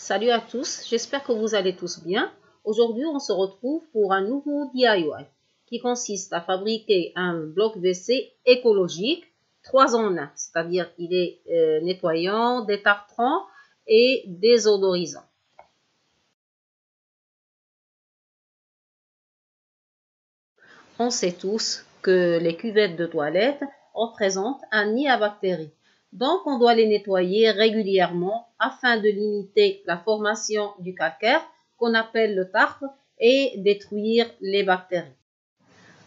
Salut à tous, j'espère que vous allez tous bien. Aujourd'hui, on se retrouve pour un nouveau DIY qui consiste à fabriquer un bloc WC écologique 3 en 1, c'est-à-dire il est nettoyant, détartrant et désodorisant. On sait tous que les cuvettes de toilette représentent un nid à bactéries. Donc, on doit les nettoyer régulièrement afin de limiter la formation du calcaire qu'on appelle le tartre et détruire les bactéries.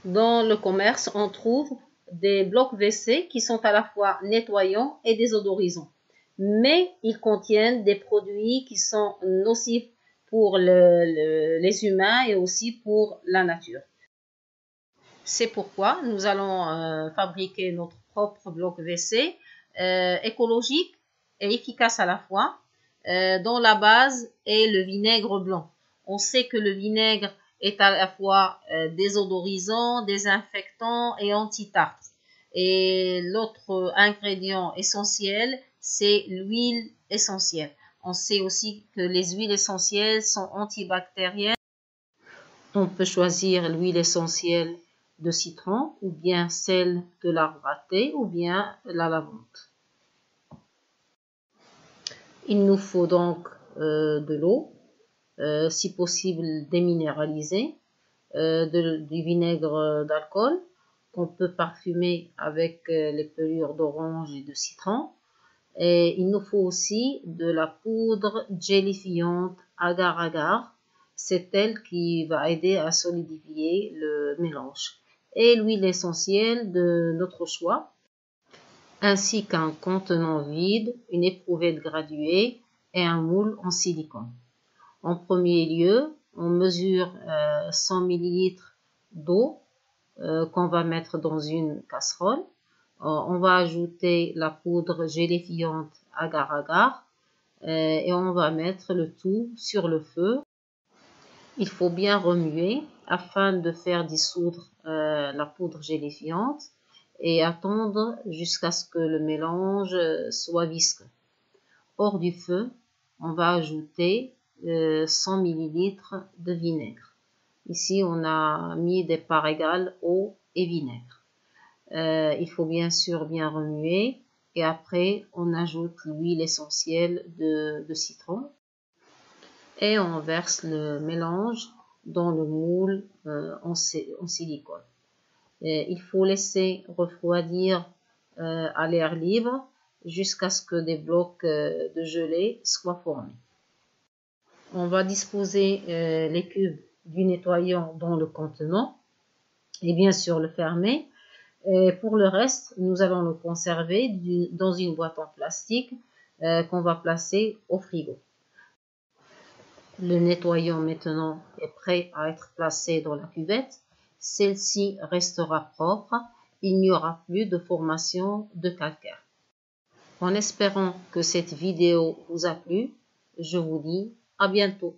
Dans le commerce, on trouve des blocs WC qui sont à la fois nettoyants et désodorisants. Mais ils contiennent des produits qui sont nocifs pour les humains et aussi pour la nature. C'est pourquoi nous allons fabriquer notre propre bloc WC écologique et efficace à la fois, dont la base est le vinaigre blanc. On sait que le vinaigre est à la fois désodorisant, désinfectant et anti-tartre. Et l'autre ingrédient essentiel, c'est l'huile essentielle. On sait aussi que les huiles essentielles sont antibactériennes. On peut choisir l'huile essentielle de citron ou bien celle de l'arbre à thé ou bien la lavande. Il nous faut donc de l'eau, si possible déminéralisée, du vinaigre d'alcool qu'on peut parfumer avec les pelures d'orange et de citron. Et il nous faut aussi de la poudre gélifiante agar-agar. C'est elle qui va aider à solidifier le mélange. Et l'huile essentielle de notre choix, ainsi qu'un contenant vide, une éprouvette graduée et un moule en silicone. En premier lieu, on mesure 100 ml d'eau qu'on va mettre dans une casserole. On va ajouter la poudre gélifiante agar-agar et on va mettre le tout sur le feu. Il faut bien remuer afin de faire dissoudre la poudre gélifiante et attendre jusqu'à ce que le mélange soit visqueux. Hors du feu, on va ajouter 100 ml de vinaigre. Ici, on a mis des parts égales eau et vinaigre. Il faut bien sûr bien remuer et après, on ajoute l'huile essentielle de citron. Et on verse le mélange dans le moule en silicone. Il faut laisser refroidir à l'air libre jusqu'à ce que des blocs de gelée soient formés. On va disposer les cubes du nettoyant dans le contenant et bien sûr le fermer. Et pour le reste, nous allons le conserver dans une boîte en plastique qu'on va placer au frigo. Le nettoyant maintenant est prêt à être placé dans la cuvette. Celle-ci restera propre. Il n'y aura plus de formation de calcaire. En espérant que cette vidéo vous a plu, je vous dis à bientôt.